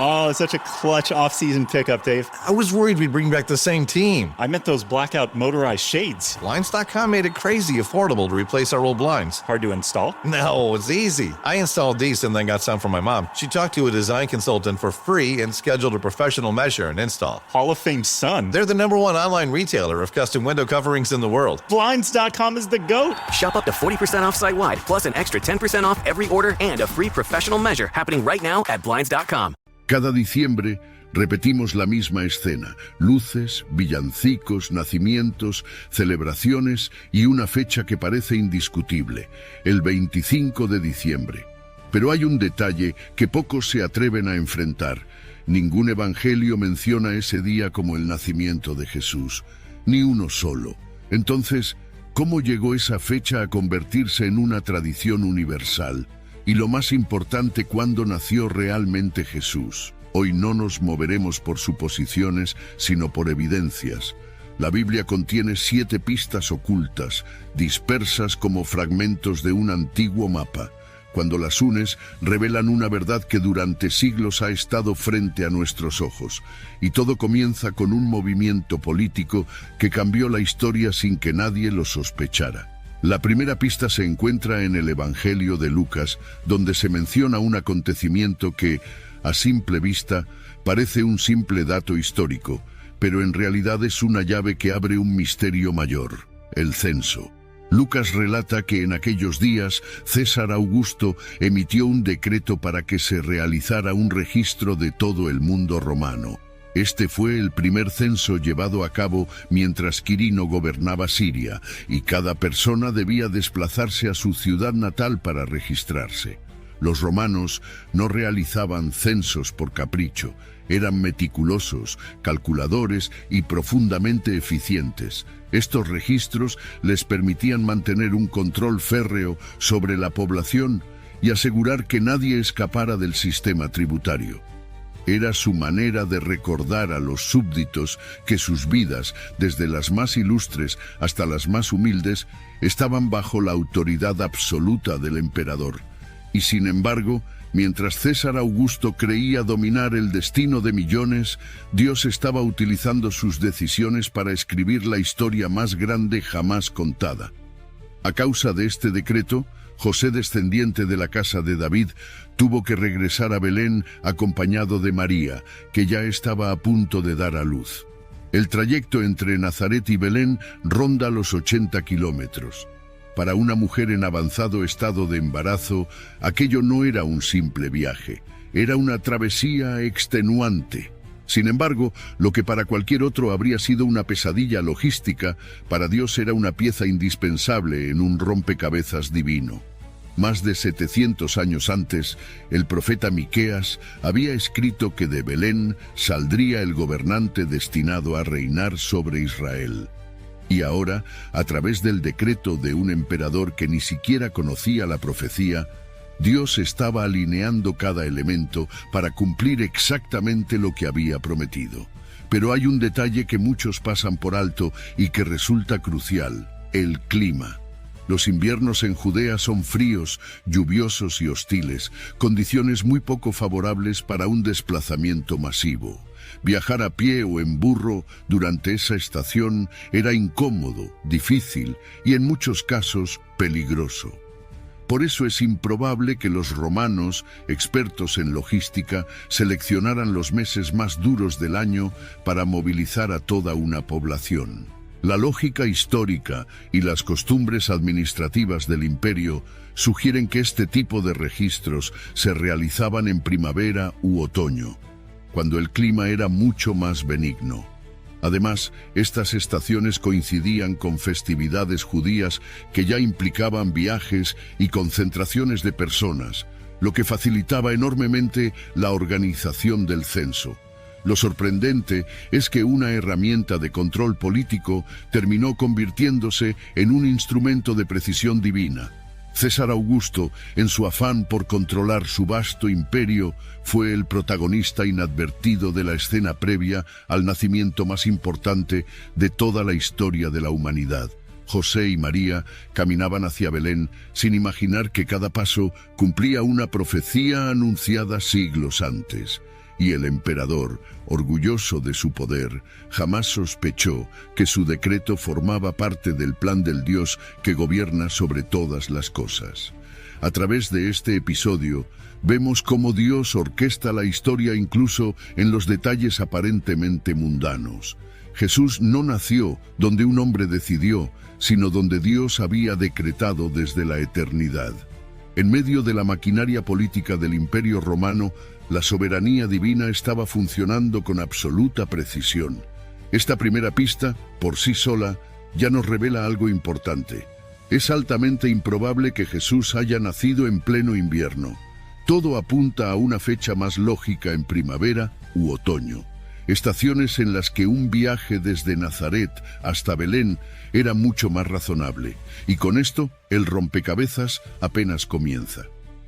Oh, such a clutch off-season pickup, Dave. I was worried we'd bring back the same team. I meant those blackout motorized shades. Blinds.com made it crazy affordable to replace our old blinds. Hard to install? No, it's easy. I installed these and then got some from my mom. She talked to a design consultant for free and scheduled a professional measure and install. Hall of Fame son. They're the #1 online retailer of custom window coverings in the world. Blinds.com is the GOAT. Shop up to 40% off site-wide, plus an extra 10% off every order and a free professional measure happening right now at Blinds.com. Cada diciembre repetimos la misma escena: luces, villancicos, nacimientos, celebraciones y una fecha que parece indiscutible, el 25 de diciembre. Pero hay un detalle que pocos se atreven a enfrentar. Ningún evangelio menciona ese día como el nacimiento de Jesús, ni uno solo. Entonces, ¿cómo llegó esa fecha a convertirse en una tradición universal? Y lo más importante, ¿cuándo nació realmente Jesús? Hoy no nos moveremos por suposiciones, sino por evidencias. La Biblia contiene 7 pistas ocultas, dispersas como fragmentos de un antiguo mapa. Cuando las unes, revelan una verdad que durante siglos ha estado frente a nuestros ojos. Y todo comienza con un movimiento político que cambió la historia sin que nadie lo sospechara. La primera pista se encuentra en el Evangelio de Lucas, donde se menciona un acontecimiento que, a simple vista, parece un simple dato histórico, pero en realidad es una llave que abre un misterio mayor: el censo. Lucas relata que en aquellos días César Augusto emitió un decreto para que se realizara un registro de todo el mundo romano. Este fue el primer censo llevado a cabo mientras Quirino gobernaba Siria, y cada persona debía desplazarse a su ciudad natal para registrarse. Los romanos no realizaban censos por capricho, eran meticulosos, calculadores y profundamente eficientes. Estos registros les permitían mantener un control férreo sobre la población y asegurar que nadie escapara del sistema tributario. Era su manera de recordar a los súbditos que sus vidas, desde las más ilustres hasta las más humildes, estaban bajo la autoridad absoluta del emperador. Y sin embargo, mientras César Augusto creía dominar el destino de millones, Dios estaba utilizando sus decisiones para escribir la historia más grande jamás contada. A causa de este decreto, José, descendiente de la casa de David, tuvo que regresar a Belén acompañado de María, que ya estaba a punto de dar a luz. El trayecto entre Nazaret y Belén ronda los 80 kilómetros. Para una mujer en avanzado estado de embarazo, aquello no era un simple viaje, era una travesía extenuante. Sin embargo, lo que para cualquier otro habría sido una pesadilla logística, para Dios era una pieza indispensable en un rompecabezas divino. Más de 700 años antes, el profeta Miqueas había escrito que de Belén saldría el gobernante destinado a reinar sobre Israel. Y ahora, a través del decreto de un emperador que ni siquiera conocía la profecía, Dios estaba alineando cada elemento para cumplir exactamente lo que había prometido. Pero hay un detalle que muchos pasan por alto y que resulta crucial: el clima. Los inviernos en Judea son fríos, lluviosos y hostiles, condiciones muy poco favorables para un desplazamiento masivo. Viajar a pie o en burro durante esa estación era incómodo, difícil y en muchos casos peligroso. Por eso es improbable que los romanos, expertos en logística, seleccionaran los meses más duros del año para movilizar a toda una población. La lógica histórica y las costumbres administrativas del imperio sugieren que este tipo de registros se realizaban en primavera u otoño, cuando el clima era mucho más benigno. Además, estas estaciones coincidían con festividades judías que ya implicaban viajes y concentraciones de personas, lo que facilitaba enormemente la organización del censo. Lo sorprendente es que una herramienta de control político terminó convirtiéndose en un instrumento de precisión divina. César Augusto, en su afán por controlar su vasto imperio, fue el protagonista inadvertido de la escena previa al nacimiento más importante de toda la historia de la humanidad. José y María caminaban hacia Belén sin imaginar que cada paso cumplía una profecía anunciada siglos antes. y el emperador, orgulloso de su poder, jamás sospechó que su decreto formaba parte del plan del Dios que gobierna sobre todas las cosas. A través de este episodio, vemos cómo Dios orquesta la historia incluso en los detalles aparentemente mundanos. Jesús no nació donde un hombre decidió, sino donde Dios había decretado desde la eternidad. En medio de la maquinaria política del Imperio Romano, la soberanía divina estaba funcionando con absoluta precisión. Esta primera pista, por sí sola, ya nos revela algo importante. Es altamente improbable que Jesús haya nacido en pleno invierno. Todo apunta a una fecha más lógica en primavera u otoño, estaciones en las que un viaje desde Nazaret hasta Belén era mucho más razonable, y con esto el rompecabezas apenas comienza.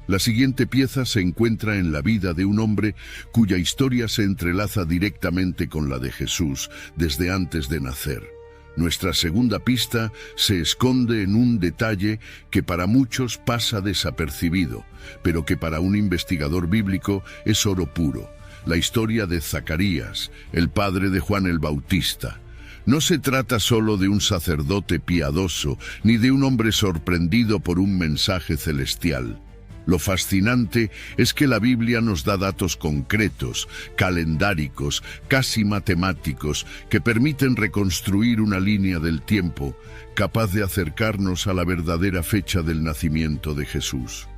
La siguiente pieza se encuentra en la vida de un hombre cuya historia se entrelaza directamente con la de Jesús desde antes de nacer. Nuestra segunda pista se esconde en un detalle que para muchos pasa desapercibido, pero que para un investigador bíblico es oro puro: la historia de Zacarías, el padre de Juan el Bautista. No se trata solo de un sacerdote piadoso, ni de un hombre sorprendido por un mensaje celestial. Lo fascinante es que la Biblia nos da datos concretos, calendáricos, casi matemáticos, que permiten reconstruir una línea del tiempo capaz de acercarnos a la verdadera fecha del nacimiento de Jesús.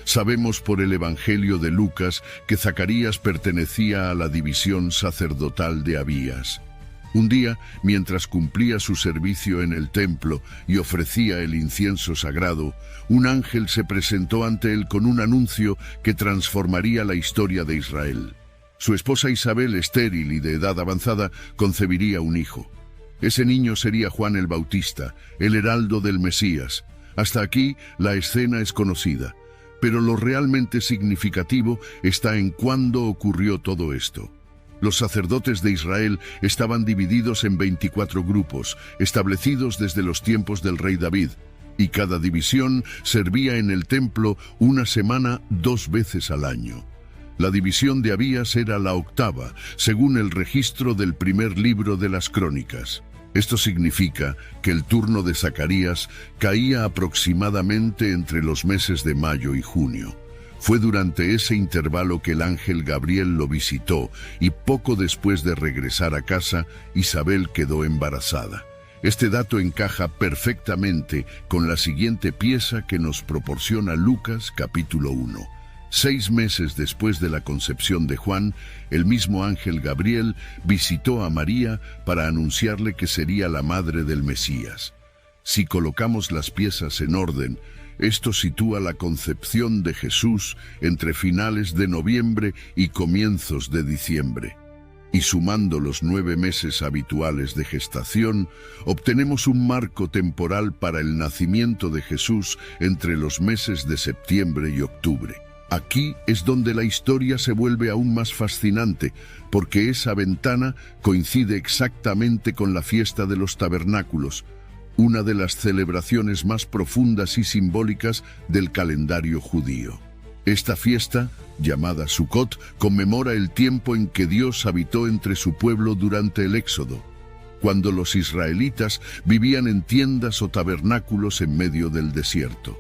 Sabemos por el Evangelio de Lucas que Zacarías pertenecía a la división sacerdotal de Abías. Un día, mientras cumplía su servicio en el templo y ofrecía el incienso sagrado, un ángel se presentó ante él con un anuncio que transformaría la historia de Israel. Su esposa Isabel, estéril y de edad avanzada, concebiría un hijo. Ese niño sería Juan el Bautista, el heraldo del Mesías. Hasta aquí la escena es conocida, pero lo realmente significativo está en cuándo ocurrió todo esto. Los sacerdotes de Israel estaban divididos en 24 grupos, establecidos desde los tiempos del rey David, y cada división servía en el templo una semana 2 veces al año. La división de Abías era la octava, según el registro del primer libro de las Crónicas. Esto significa que el turno de Zacarías caía aproximadamente entre los meses de mayo y junio. Fue durante ese intervalo que el ángel Gabriel lo visitó, y poco después de regresar a casa, Isabel quedó embarazada. Este dato encaja perfectamente con la siguiente pieza que nos proporciona Lucas capítulo 1. 6 meses después de la concepción de Juan, el mismo ángel Gabriel visitó a María para anunciarle que sería la madre del Mesías. Si colocamos las piezas en orden, esto sitúa la concepción de Jesús entre finales de noviembre y comienzos de diciembre. Y sumando los 9 meses habituales de gestación, obtenemos un marco temporal para el nacimiento de Jesús entre los meses de septiembre y octubre. Aquí es donde la historia se vuelve aún más fascinante, porque esa ventana coincide exactamente con la fiesta de los tabernáculos, una de las celebraciones más profundas y simbólicas del calendario judío. Esta fiesta, llamada Sukkot, conmemora el tiempo en que Dios habitó entre su pueblo durante el Éxodo, cuando los israelitas vivían en tiendas o tabernáculos en medio del desierto.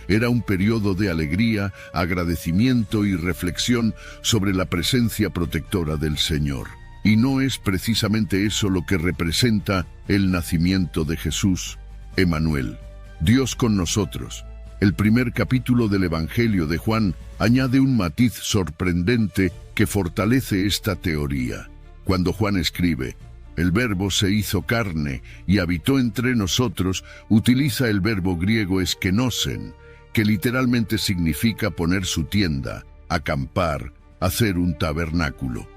Era un periodo de alegría, agradecimiento y reflexión sobre la presencia protectora del Señor. Y no es precisamente eso lo que representa el nacimiento de Jesús, Emmanuel, Dios con nosotros. El primer capítulo del Evangelio de Juan añade un matiz sorprendente que fortalece esta teoría. Cuando Juan escribe, "El Verbo se hizo carne y habitó entre nosotros", utiliza el verbo griego eskenosen, que literalmente significa poner su tienda, acampar, hacer un tabernáculo.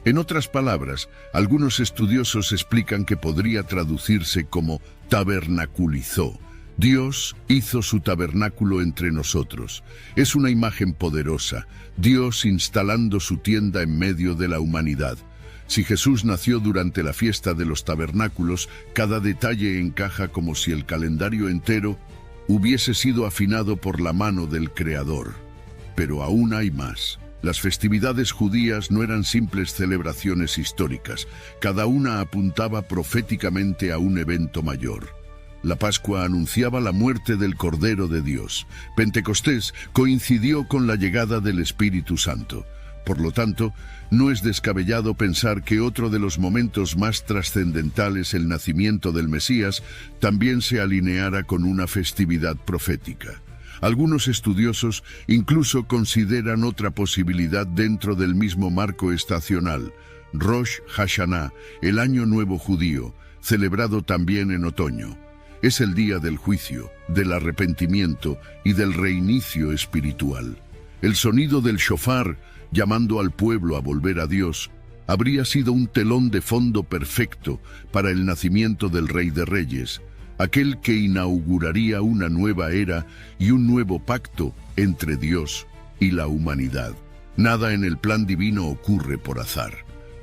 En otras palabras, algunos estudiosos explican que podría traducirse como tabernaculizó. Dios hizo su tabernáculo entre nosotros. Es una imagen poderosa, Dios instalando su tienda en medio de la humanidad. Si Jesús nació durante la fiesta de los tabernáculos, cada detalle encaja como si el calendario entero hubiese sido afinado por la mano del Creador. Pero aún hay más. Las festividades judías no eran simples celebraciones históricas, cada una apuntaba proféticamente a un evento mayor. La Pascua anunciaba la muerte del Cordero de Dios. Pentecostés coincidió con la llegada del Espíritu Santo. Por lo tanto, no es descabellado pensar que otro de los momentos más trascendentales, el nacimiento del Mesías, también se alineara con una festividad profética. Algunos estudiosos incluso consideran otra posibilidad dentro del mismo marco estacional, Rosh Hashanah, el Año Nuevo Judío, celebrado también en otoño. Es el día del juicio, del arrepentimiento y del reinicio espiritual. El sonido del shofar, llamando al pueblo a volver a Dios, habría sido un telón de fondo perfecto para el nacimiento del Rey de Reyes, aquel que inauguraría una nueva era y un nuevo pacto entre Dios y la humanidad. Nada en el plan divino ocurre por azar.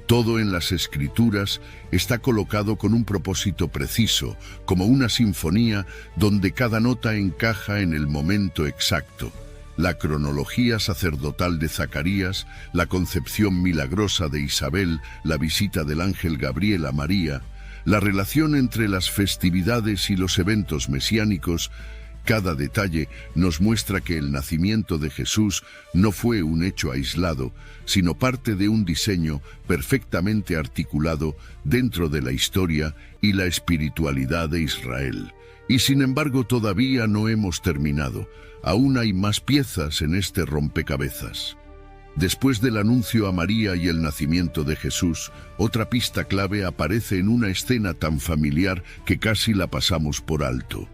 Todo en las Escrituras está colocado con un propósito preciso, como una sinfonía donde cada nota encaja en el momento exacto. La cronología sacerdotal de Zacarías, la concepción milagrosa de Isabel, la visita del ángel Gabriel a María, la relación entre las festividades y los eventos mesiánicos, cada detalle nos muestra que el nacimiento de Jesús no fue un hecho aislado, sino parte de un diseño perfectamente articulado dentro de la historia y la espiritualidad de Israel. Y sin embargo todavía no hemos terminado. Aún hay más piezas en este rompecabezas. Después del anuncio a María y el nacimiento de Jesús, otra pista clave aparece en una escena tan familiar que casi la pasamos por alto.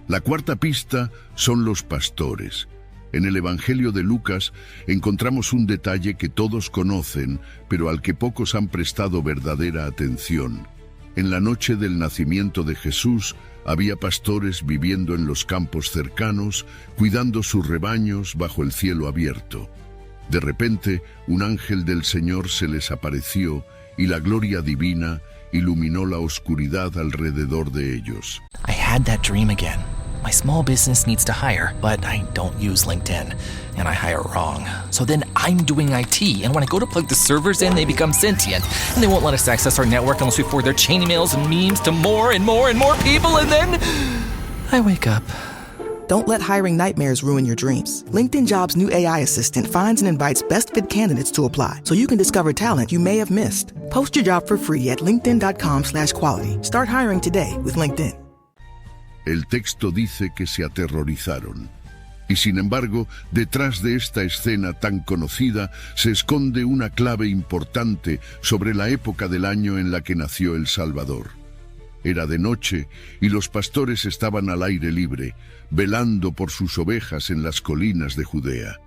La cuarta pista son los pastores. En el Evangelio de Lucas encontramos un detalle que todos conocen, pero al que pocos han prestado verdadera atención. En la noche del nacimiento de Jesús, había pastores viviendo en los campos cercanos, cuidando sus rebaños bajo el cielo abierto. De repente, un ángel del Señor se les apareció y la gloria divina iluminó la oscuridad alrededor de ellos. I had that dream again. My small business needs to hire, but I don't use LinkedIn, and I hire wrong. So then I'm doing IT, and when I go to plug the servers in, they become sentient, and they won't let us access our network unless we forward their chain emails and memes to more and more and more people, and then I wake up. Don't let hiring nightmares ruin your dreams. LinkedIn Jobs' new AI assistant finds and invites best-fit candidates to apply, so you can discover talent you may have missed. Post your job for free at linkedin.com/quality. Start hiring today with LinkedIn. El texto dice que se aterrorizaron. Y sin embargo, detrás de esta escena tan conocida se esconde una clave importante sobre la época del año en la que nació el Salvador. Era de noche y los pastores estaban al aire libre, velando por sus ovejas en las colinas de Judea.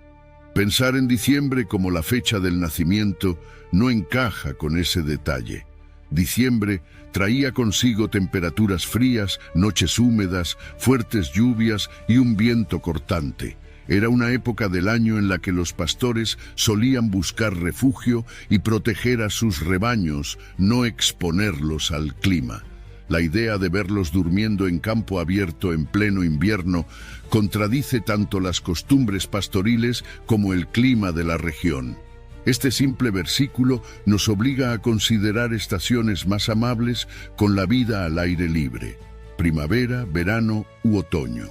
Pensar en diciembre como la fecha del nacimiento no encaja con ese detalle. Diciembre traía consigo temperaturas frías, noches húmedas, fuertes lluvias y un viento cortante. Era una época del año en la que los pastores solían buscar refugio y proteger a sus rebaños, no exponerlos al clima. La idea de verlos durmiendo en campo abierto en pleno invierno contradice tanto las costumbres pastoriles como el clima de la región. Este simple versículo nos obliga a considerar estaciones más amables con la vida al aire libre: primavera, verano u otoño.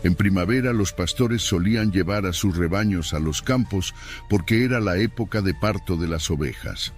En primavera los pastores solían llevar a sus rebaños a los campos porque era la época de parto de las ovejas.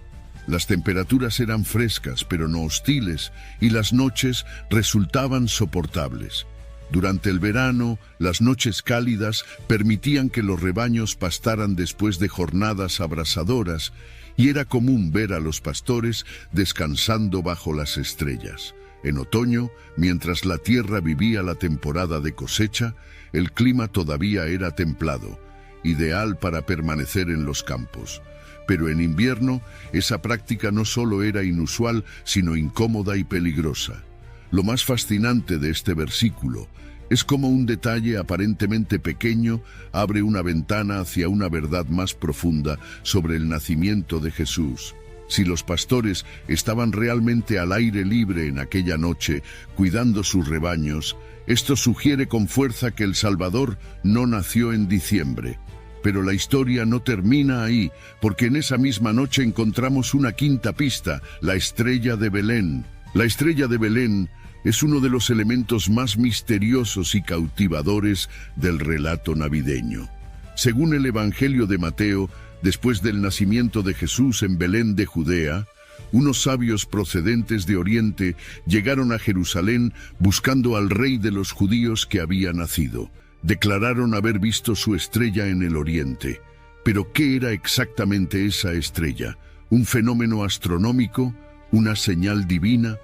Las temperaturas eran frescas pero no hostiles y las noches resultaban soportables. Durante el verano, las noches cálidas permitían que los rebaños pastaran después de jornadas abrasadoras y era común ver a los pastores descansando bajo las estrellas. En otoño, mientras la tierra vivía la temporada de cosecha, el clima todavía era templado, ideal para permanecer en los campos. Pero en invierno, esa práctica no solo era inusual, sino incómoda y peligrosa. Lo más fascinante de este versículo es cómo un detalle aparentemente pequeño abre una ventana hacia una verdad más profunda sobre el nacimiento de Jesús. Si los pastores estaban realmente al aire libre en aquella noche, cuidando sus rebaños, esto sugiere con fuerza que el Salvador no nació en diciembre. Pero la historia no termina ahí, porque en esa misma noche encontramos una quinta pista, la estrella de Belén. La estrella de Belén es uno de los elementos más misteriosos y cautivadores del relato navideño. Según el Evangelio de Mateo, después del nacimiento de Jesús en Belén de Judea, unos sabios procedentes de Oriente llegaron a Jerusalén buscando al rey de los judíos que había nacido. Declararon haber visto su estrella en el Oriente. Pero ¿qué era exactamente esa estrella? ¿Un fenómeno astronómico? ¿Una señal divina?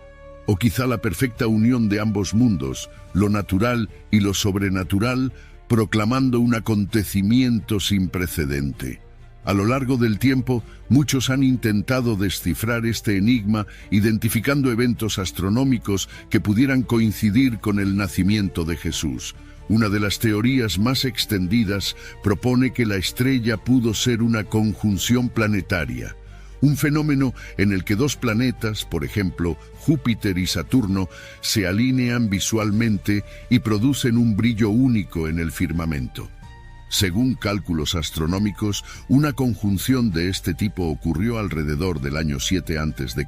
¿O quizá la perfecta unión de ambos mundos, lo natural y lo sobrenatural, proclamando un acontecimiento sin precedente? A lo largo del tiempo, muchos han intentado descifrar este enigma identificando eventos astronómicos que pudieran coincidir con el nacimiento de Jesús. Una de las teorías más extendidas propone que la estrella pudo ser una conjunción planetaria, un fenómeno en el que dos planetas, por ejemplo, Júpiter y Saturno, se alinean visualmente y producen un brillo único en el firmamento. Según cálculos astronómicos, una conjunción de este tipo ocurrió alrededor del año 7 a.C.,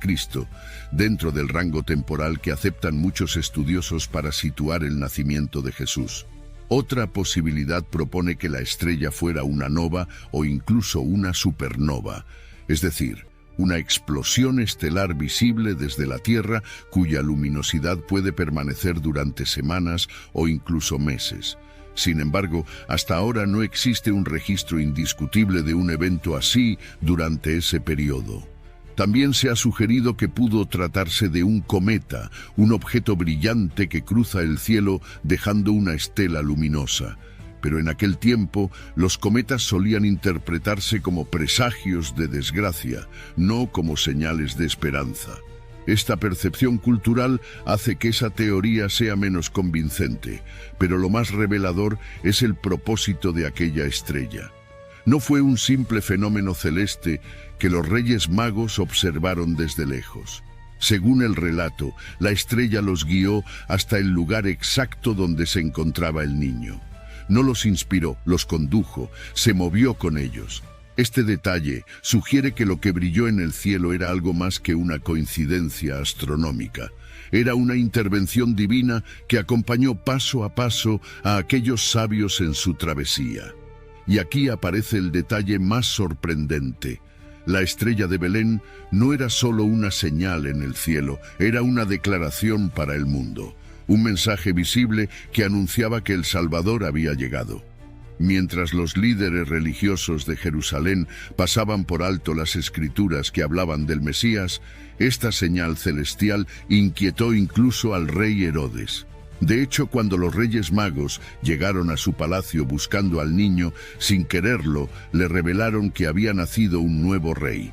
dentro del rango temporal que aceptan muchos estudiosos para situar el nacimiento de Jesús. Otra posibilidad propone que la estrella fuera una nova o incluso una supernova, es decir, una explosión estelar visible desde la Tierra cuya luminosidad puede permanecer durante semanas o incluso meses. Sin embargo, hasta ahora no existe un registro indiscutible de un evento así durante ese periodo. También se ha sugerido que pudo tratarse de un cometa, un objeto brillante que cruza el cielo dejando una estela luminosa. Pero en aquel tiempo, los cometas solían interpretarse como presagios de desgracia, no como señales de esperanza. Esta percepción cultural hace que esa teoría sea menos convincente, pero lo más revelador es el propósito de aquella estrella. No fue un simple fenómeno celeste que los Reyes Magos observaron desde lejos. Según el relato, la estrella los guió hasta el lugar exacto donde se encontraba el niño. No los inspiró, los condujo, se movió con ellos. Este detalle sugiere que lo que brilló en el cielo era algo más que una coincidencia astronómica. Era una intervención divina que acompañó paso a paso a aquellos sabios en su travesía. Y aquí aparece el detalle más sorprendente. La estrella de Belén no era solo una señal en el cielo, era una declaración para el mundo. Un mensaje visible que anunciaba que el Salvador había llegado. Mientras los líderes religiosos de Jerusalén pasaban por alto las escrituras que hablaban del Mesías, esta señal celestial inquietó incluso al rey Herodes. De hecho, cuando los Reyes Magos llegaron a su palacio buscando al niño, sin quererlo, le revelaron que había nacido un nuevo rey.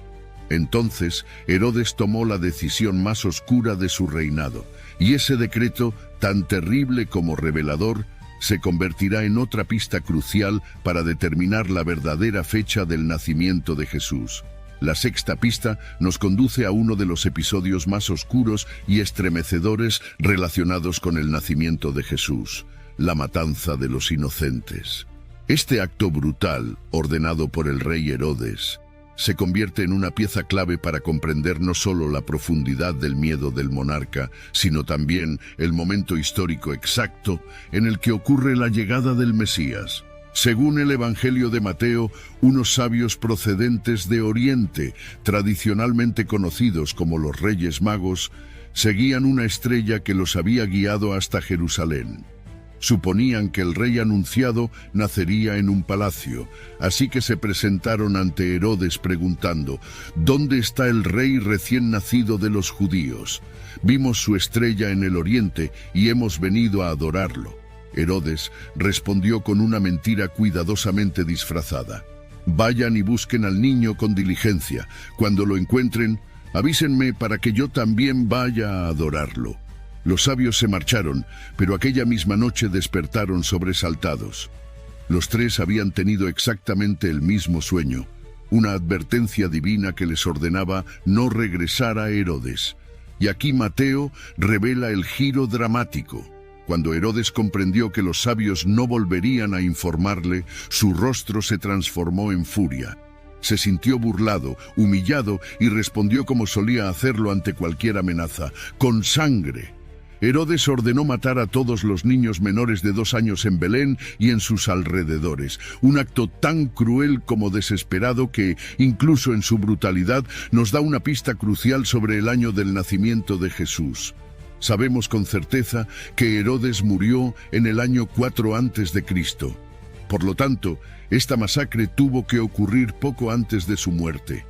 Entonces, Herodes tomó la decisión más oscura de su reinado, y ese decreto, tan terrible como revelador, se convertirá en otra pista crucial para determinar la verdadera fecha del nacimiento de Jesús. La sexta pista nos conduce a uno de los episodios más oscuros y estremecedores relacionados con el nacimiento de Jesús, la matanza de los inocentes. Este acto brutal, ordenado por el rey Herodes, se convierte en una pieza clave para comprender no solo la profundidad del miedo del monarca, sino también el momento histórico exacto en el que ocurre la llegada del Mesías. Según el Evangelio de Mateo, unos sabios procedentes de Oriente, tradicionalmente conocidos como los Reyes Magos, seguían una estrella que los había guiado hasta Jerusalén. Suponían que el rey anunciado nacería en un palacio, así que se presentaron ante Herodes preguntando: ¿Dónde está el rey recién nacido de los judíos? Vimos su estrella en el oriente y hemos venido a adorarlo. Herodes respondió con una mentira cuidadosamente disfrazada: Vayan y busquen al niño con diligencia. Cuando lo encuentren, avísenme para que yo también vaya a adorarlo. Los sabios se marcharon, pero aquella misma noche despertaron sobresaltados. Los tres habían tenido exactamente el mismo sueño, una advertencia divina que les ordenaba no regresar a Herodes. Y aquí Mateo revela el giro dramático. Cuando Herodes comprendió que los sabios no volverían a informarle, su rostro se transformó en furia. Se sintió burlado, humillado y respondió como solía hacerlo ante cualquier amenaza: con sangre. Herodes ordenó matar a todos los niños menores de 2 años en Belén y en sus alrededores, un acto tan cruel como desesperado que, incluso en su brutalidad, nos da una pista crucial sobre el año del nacimiento de Jesús. Sabemos con certeza que Herodes murió en el año 4 a.C. Por lo tanto, esta masacre tuvo que ocurrir poco antes de su muerte.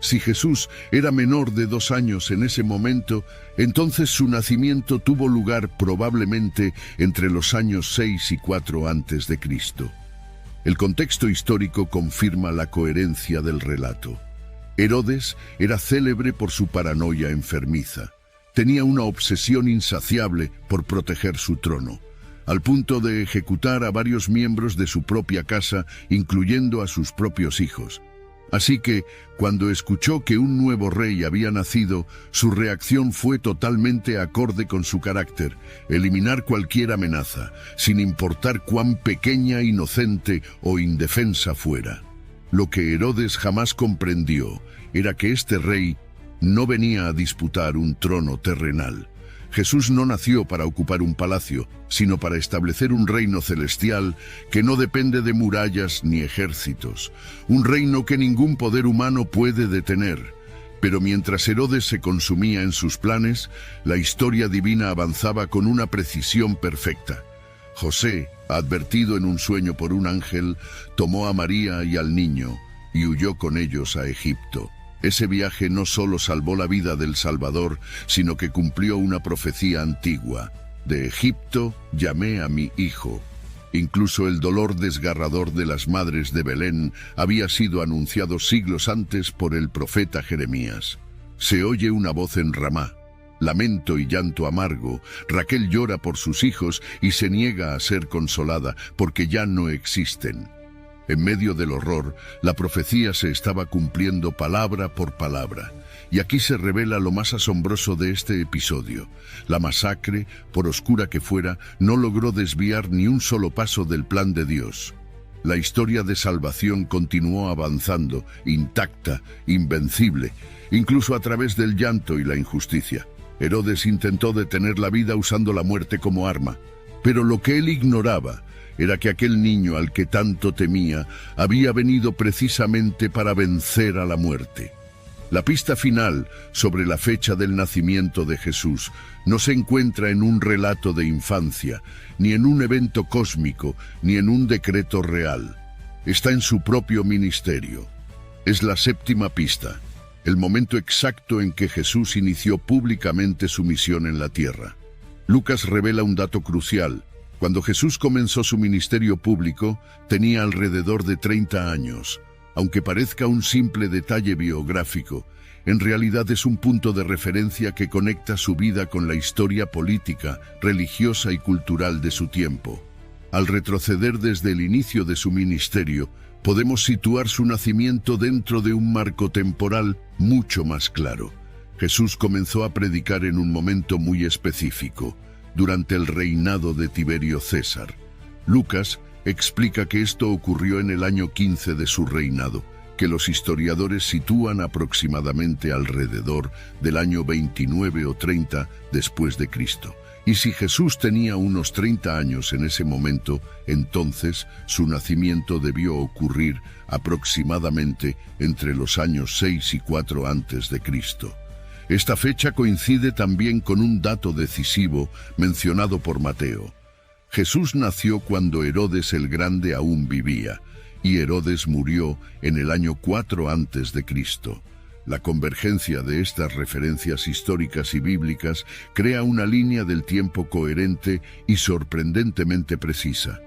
Si Jesús era menor de 2 años en ese momento, entonces su nacimiento tuvo lugar probablemente entre los años 6 y 4 a.C. El contexto histórico confirma la coherencia del relato. Herodes era célebre por su paranoia enfermiza. Tenía una obsesión insaciable por proteger su trono, al punto de ejecutar a varios miembros de su propia casa, incluyendo a sus propios hijos. Así que, cuando escuchó que un nuevo rey había nacido, su reacción fue totalmente acorde con su carácter: eliminar cualquier amenaza, sin importar cuán pequeña, inocente o indefensa fuera. Lo que Herodes jamás comprendió era que este rey no venía a disputar un trono terrenal. Jesús no nació para ocupar un palacio, sino para establecer un reino celestial que no depende de murallas ni ejércitos, un reino que ningún poder humano puede detener. Pero mientras Herodes se consumía en sus planes, la historia divina avanzaba con una precisión perfecta. José, advertido en un sueño por un ángel, tomó a María y al niño y huyó con ellos a Egipto. Ese viaje no solo salvó la vida del Salvador, sino que cumplió una profecía antigua: de Egipto llamé a mi hijo. Incluso el dolor desgarrador de las madres de Belén había sido anunciado siglos antes por el profeta Jeremías. Se oye una voz en Ramá, lamento y llanto amargo. Raquel llora por sus hijos y se niega a ser consolada porque ya no existen. En medio del horror, la profecía se estaba cumpliendo palabra por palabra. Y aquí se revela lo más asombroso de este episodio. La masacre, por oscura que fuera, no logró desviar ni un solo paso del plan de Dios. La historia de salvación continuó avanzando, intacta, invencible, incluso a través del llanto y la injusticia. Herodes intentó detener la vida usando la muerte como arma, pero lo que él ignoraba era que aquel niño al que tanto temía había venido precisamente para vencer a la muerte. La pista final sobre la fecha del nacimiento de Jesús no se encuentra en un relato de infancia, ni en un evento cósmico, ni en un decreto real. Está en su propio ministerio. Es la 7ª pista, el momento exacto en que Jesús inició públicamente su misión en la tierra. Lucas revela un dato crucial. Cuando Jesús comenzó su ministerio público, tenía alrededor de 30 años. Aunque parezca un simple detalle biográfico, en realidad es un punto de referencia que conecta su vida con la historia política, religiosa y cultural de su tiempo. Al retroceder desde el inicio de su ministerio, podemos situar su nacimiento dentro de un marco temporal mucho más claro. Jesús comenzó a predicar en un momento muy específico, durante el reinado de Tiberio César. Lucas explica que esto ocurrió en el año 15 de su reinado, que los historiadores sitúan aproximadamente alrededor del año 29 o 30 después de Cristo. Y si Jesús tenía unos 30 años en ese momento, entonces su nacimiento debió ocurrir aproximadamente entre los años 6 y 4 antes de Cristo. Esta fecha coincide también con un dato decisivo mencionado por Mateo. Jesús nació cuando Herodes el Grande aún vivía, y Herodes murió en el año 4 antes de Cristo. La convergencia de estas referencias históricas y bíblicas crea una línea del tiempo coherente y sorprendentemente precisa.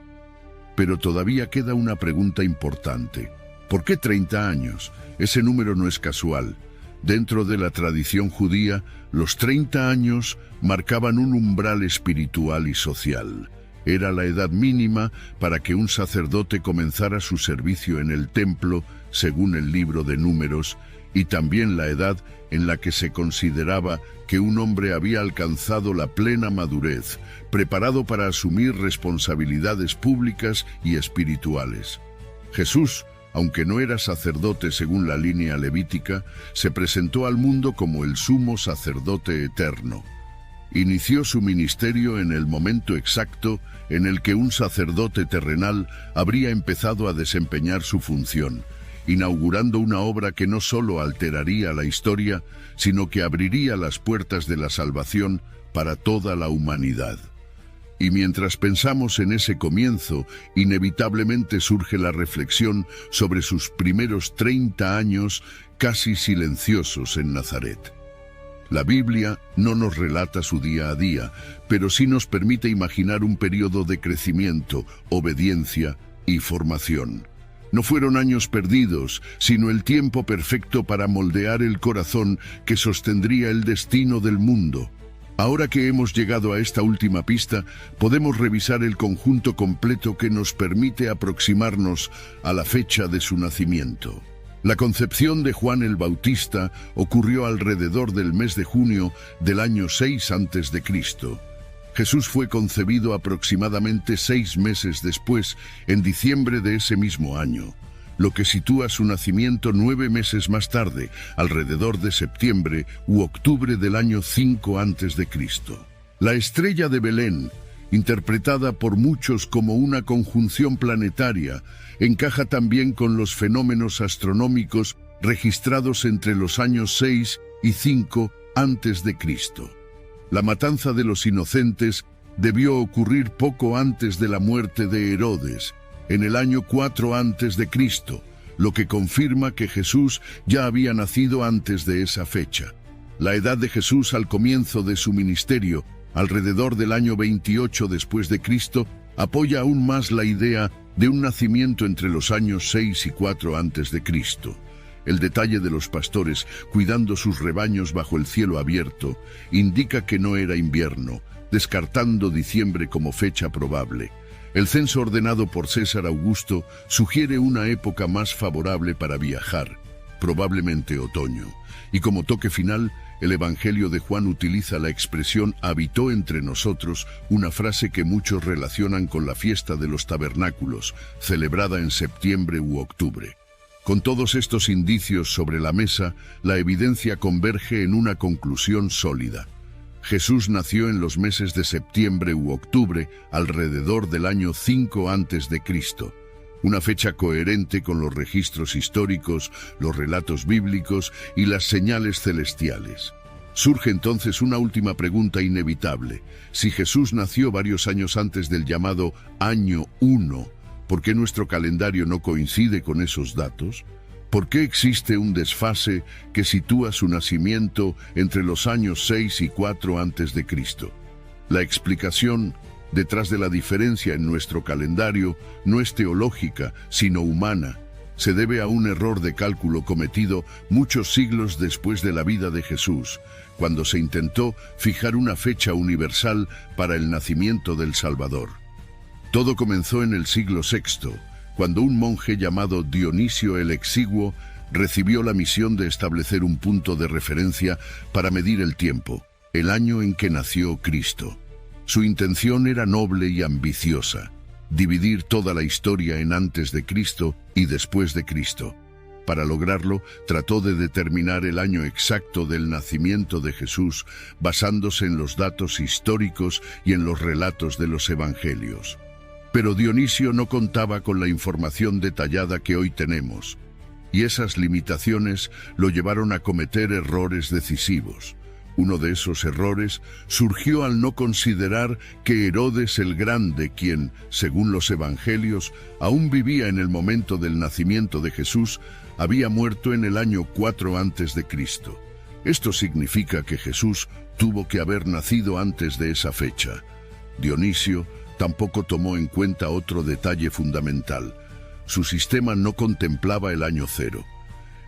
Pero todavía queda una pregunta importante. ¿Por qué 30 años? Ese número no es casual. Dentro de la tradición judía, los 30 años marcaban un umbral espiritual y social. Era la edad mínima para que un sacerdote comenzara su servicio en el templo, según el libro de Números, y también la edad en la que se consideraba que un hombre había alcanzado la plena madurez, preparado para asumir responsabilidades públicas y espirituales. Jesús, aunque no era sacerdote según la línea levítica, se presentó al mundo como el sumo sacerdote eterno. Inició su ministerio en el momento exacto en el que un sacerdote terrenal habría empezado a desempeñar su función, inaugurando una obra que no solo alteraría la historia, sino que abriría las puertas de la salvación para toda la humanidad. Y mientras pensamos en ese comienzo, inevitablemente surge la reflexión sobre sus primeros 30 años casi silenciosos en Nazaret. La Biblia no nos relata su día a día, pero sí nos permite imaginar un periodo de crecimiento, obediencia y formación. No fueron años perdidos, sino el tiempo perfecto para moldear el corazón que sostendría el destino del mundo. Ahora que hemos llegado a esta última pista, podemos revisar el conjunto completo que nos permite aproximarnos a la fecha de su nacimiento. La concepción de Juan el Bautista ocurrió alrededor del mes de junio del año 6 a.C. Jesús fue concebido aproximadamente 6 meses después, en diciembre de ese mismo año, lo que sitúa su nacimiento 9 meses más tarde, alrededor de septiembre u octubre del año 5 a.C. La estrella de Belén, interpretada por muchos como una conjunción planetaria, encaja también con los fenómenos astronómicos registrados entre los años 6 y 5 a.C. La matanza de los inocentes debió ocurrir poco antes de la muerte de Herodes, en el año 4 a.C., lo que confirma que Jesús ya había nacido antes de esa fecha. La edad de Jesús al comienzo de su ministerio, alrededor del año 28 después de Cristo, apoya aún más la idea de un nacimiento entre los años 6 y 4 a.C. El detalle de los pastores cuidando sus rebaños bajo el cielo abierto indica que no era invierno, descartando diciembre como fecha probable. El censo ordenado por César Augusto sugiere una época más favorable para viajar, probablemente otoño. Y como toque final, el Evangelio de Juan utiliza la expresión «habitó entre nosotros», una frase que muchos relacionan con la fiesta de los tabernáculos, celebrada en septiembre u octubre. Con todos estos indicios sobre la mesa, la evidencia converge en una conclusión sólida. Jesús nació en los meses de septiembre u octubre, alrededor del año 5 a.C., una fecha coherente con los registros históricos, los relatos bíblicos y las señales celestiales. Surge entonces una última pregunta inevitable. Si Jesús nació varios años antes del llamado Año 1, ¿por qué nuestro calendario no coincide con esos datos? ¿Por qué existe un desfase que sitúa su nacimiento entre los años 6 y 4 a.C.? La explicación detrás de la diferencia en nuestro calendario no es teológica, sino humana. Se debe a un error de cálculo cometido muchos siglos después de la vida de Jesús, cuando se intentó fijar una fecha universal para el nacimiento del Salvador. Todo comenzó en el siglo VI, cuando un monje llamado Dionisio el Exiguo recibió la misión de establecer un punto de referencia para medir el tiempo, el año en que nació Cristo. Su intención era noble y ambiciosa: dividir toda la historia en antes de Cristo y después de Cristo. Para lograrlo, trató de determinar el año exacto del nacimiento de Jesús, basándose en los datos históricos y en los relatos de los evangelios. Pero Dionisio no contaba con la información detallada que hoy tenemos, y esas limitaciones lo llevaron a cometer errores decisivos. Uno de esos errores surgió al no considerar que Herodes el Grande, quien, según los evangelios, aún vivía en el momento del nacimiento de Jesús, había muerto en el año 4 a.C. Esto significa que Jesús tuvo que haber nacido antes de esa fecha. Dionisio tampoco tomó en cuenta otro detalle fundamental: su sistema no contemplaba el año cero.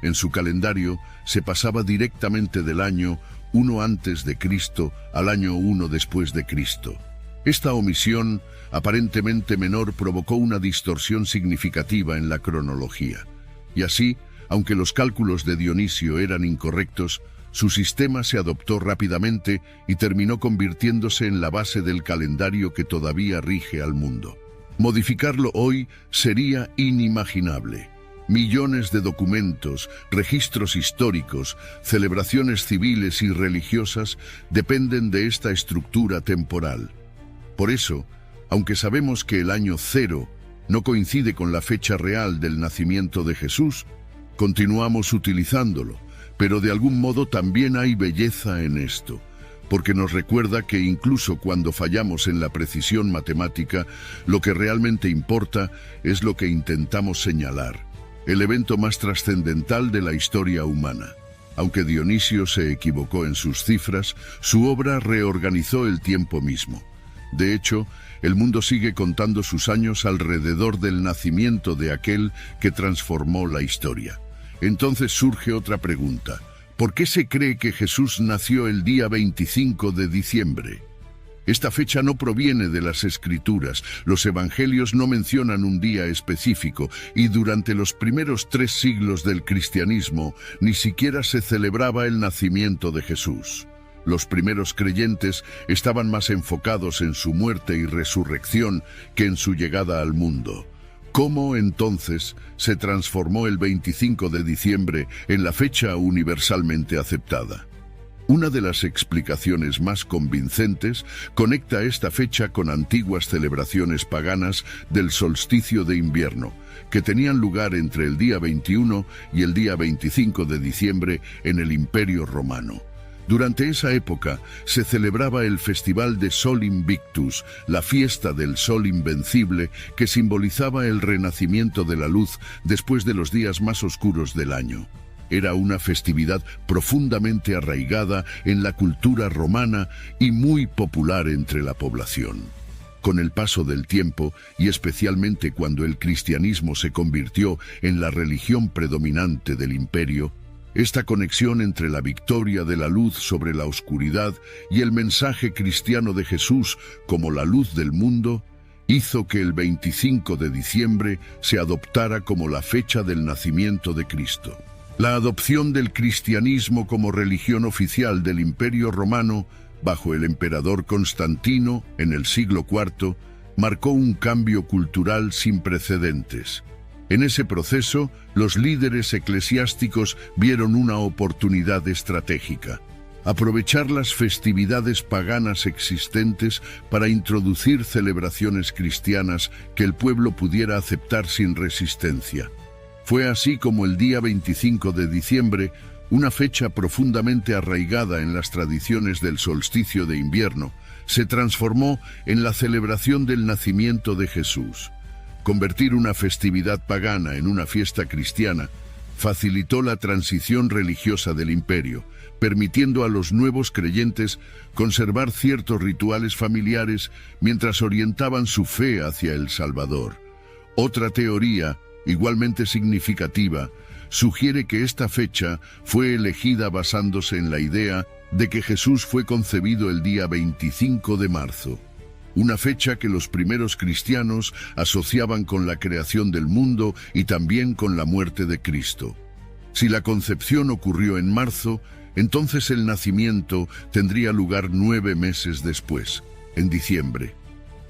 En su calendario se pasaba directamente del año 1 antes de Cristo al año 1 después de Cristo. Esta omisión, aparentemente menor, provocó una distorsión significativa en la cronología. Y así, Aunque los cálculos de Dionisio eran incorrectos, su sistema se adoptó rápidamente y terminó convirtiéndose en la base del calendario que todavía rige al mundo. Modificarlo hoy sería inimaginable. Millones de documentos, registros históricos, celebraciones civiles y religiosas dependen de esta estructura temporal. Por eso, aunque sabemos que el año 0 no coincide con la fecha real del nacimiento de Jesús, continuamos utilizándolo, pero de algún modo también hay belleza en esto, porque nos recuerda que incluso cuando fallamos en la precisión matemática, lo que realmente importa es lo que intentamos señalar, el evento más trascendental de la historia humana. Aunque Dionisio se equivocó en sus cifras, su obra reorganizó el tiempo mismo. De hecho, el mundo sigue contando sus años alrededor del nacimiento de aquel que transformó la historia. Entonces surge otra pregunta. ¿Por qué se cree que Jesús nació el día 25 de diciembre? Esta fecha no proviene de las Escrituras, los Evangelios no mencionan un día específico y durante los primeros 3 siglos del cristianismo ni siquiera se celebraba el nacimiento de Jesús. Los primeros creyentes estaban más enfocados en su muerte y resurrección que en su llegada al mundo. ¿Cómo entonces se transformó el 25 de diciembre en la fecha universalmente aceptada? Una de las explicaciones más convincentes conecta esta fecha con antiguas celebraciones paganas del solsticio de invierno, que tenían lugar entre el día 21 y el día 25 de diciembre en el Imperio Romano. Durante esa época se celebraba el Festival de Sol Invictus, la fiesta del Sol Invencible, que simbolizaba el renacimiento de la luz después de los días más oscuros del año. Era una festividad profundamente arraigada en la cultura romana y muy popular entre la población. Con el paso del tiempo, y especialmente cuando el cristianismo se convirtió en la religión predominante del imperio, esta conexión entre la victoria de la luz sobre la oscuridad y el mensaje cristiano de Jesús como la luz del mundo hizo que el 25 de diciembre se adoptara como la fecha del nacimiento de Cristo. La adopción del cristianismo como religión oficial del Imperio Romano bajo el emperador Constantino en el siglo IV marcó un cambio cultural sin precedentes. En ese proceso, los líderes eclesiásticos vieron una oportunidad estratégica: aprovechar las festividades paganas existentes para introducir celebraciones cristianas que el pueblo pudiera aceptar sin resistencia. Fue así como el día 25 de diciembre, una fecha profundamente arraigada en las tradiciones del solsticio de invierno, se transformó en la celebración del nacimiento de Jesús. Convertir una festividad pagana en una fiesta cristiana facilitó la transición religiosa del imperio, permitiendo a los nuevos creyentes conservar ciertos rituales familiares mientras orientaban su fe hacia el Salvador. Otra teoría, igualmente significativa, sugiere que esta fecha fue elegida basándose en la idea de que Jesús fue concebido el día 25 de marzo. Una fecha que los primeros cristianos asociaban con la creación del mundo y también con la muerte de Cristo. Si la concepción ocurrió en marzo, entonces el nacimiento tendría lugar 9 meses después, en diciembre.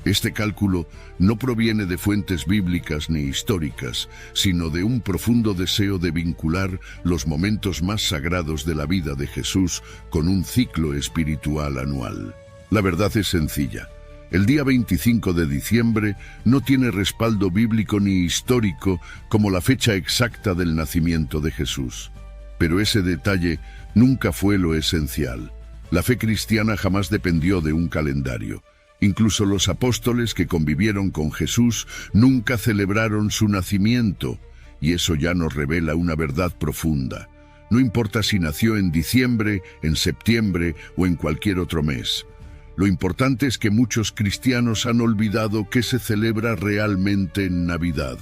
Este cálculo no proviene de fuentes bíblicas ni históricas, sino de un profundo deseo de vincular los momentos más sagrados de la vida de Jesús con un ciclo espiritual anual. La verdad es sencilla. El día 25 de diciembre no tiene respaldo bíblico ni histórico como la fecha exacta del nacimiento de Jesús. Pero ese detalle nunca fue lo esencial. La fe cristiana jamás dependió de un calendario. Incluso los apóstoles que convivieron con Jesús nunca celebraron su nacimiento, y eso ya nos revela una verdad profunda. No importa si nació en diciembre, en septiembre o en cualquier otro mes. Lo importante es que muchos cristianos han olvidado que se celebra realmente en Navidad.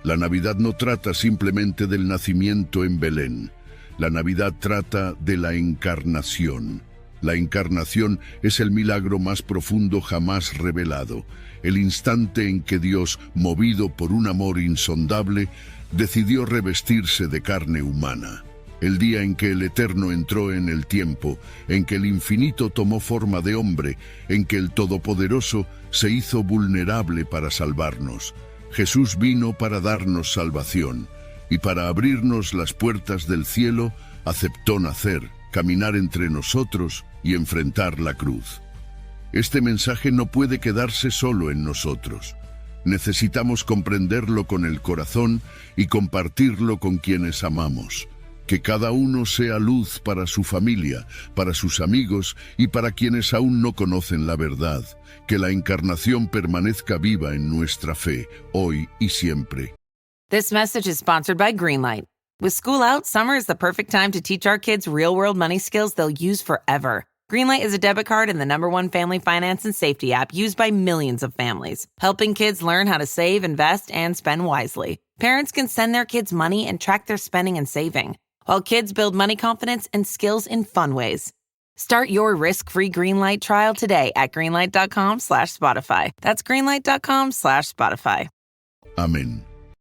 La Navidad no trata simplemente del nacimiento en Belén. La Navidad trata de la encarnación. La encarnación es el milagro más profundo jamás revelado, el instante en que Dios, movido por un amor insondable, decidió revestirse de carne humana. El día en que el Eterno entró en el tiempo, en que el infinito tomó forma de hombre, en que el Todopoderoso se hizo vulnerable para salvarnos. Jesús vino para darnos salvación, y para abrirnos las puertas del cielo, aceptó nacer, caminar entre nosotros y enfrentar la cruz. Este mensaje no puede quedarse solo en nosotros. Necesitamos comprenderlo con el corazón y compartirlo con quienes amamos. Que cada uno sea luz para su familia, para sus amigos y para quienes aún no conocen la verdad. Que la encarnación permanezca viva en nuestra fe, hoy y siempre. This message is sponsored by Greenlight. With school out, summer is the perfect time to teach our kids real-world money skills they'll use forever. Greenlight is a debit card and the #1 family finance and safety app used by millions of families, helping kids learn how to save, invest, and spend wisely. Parents can send their kids money and track their spending and saving, while kids build money confidence and skills in fun ways. Start your risk-free Greenlight trial today at greenlight.com/Spotify. That's greenlight.com/Spotify. Amén.